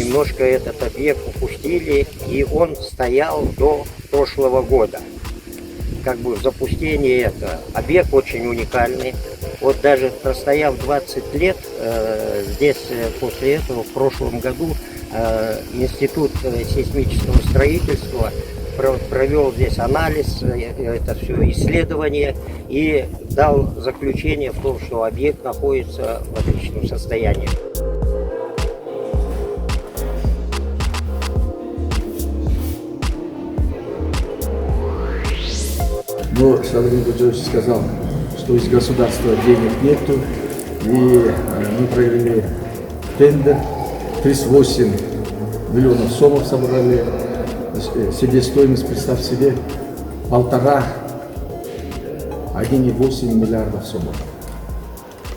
немножко этот объект упустили, и он стоял до прошлого года. Как бы в запустении это. Объект очень уникальный. Вот даже простояв 20 лет, здесь после этого в прошлом году Институт сейсмического строительства провел здесь анализ, это все исследование, и дал заключение в том, что объект находится в отличном состоянии. Но Владимир Владимирович сказал, что из государства денег нету, и мы провели тендер, 38 миллионов сомов собрали, себестоимость, представь себе, 1,8 миллиардов сомов.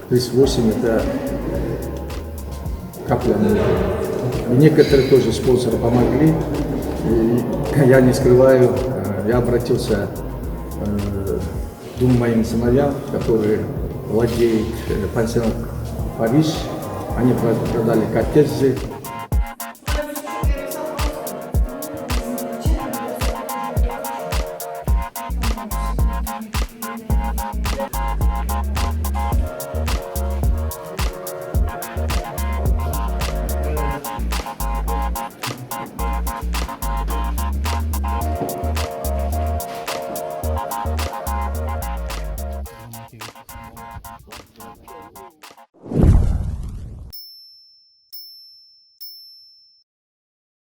38 это капля. И некоторые тоже спонсоры помогли, и я не скрываю, я обратился к двум моим сыновьям, которые владеют пансионат Париж. Они продали коттеджи,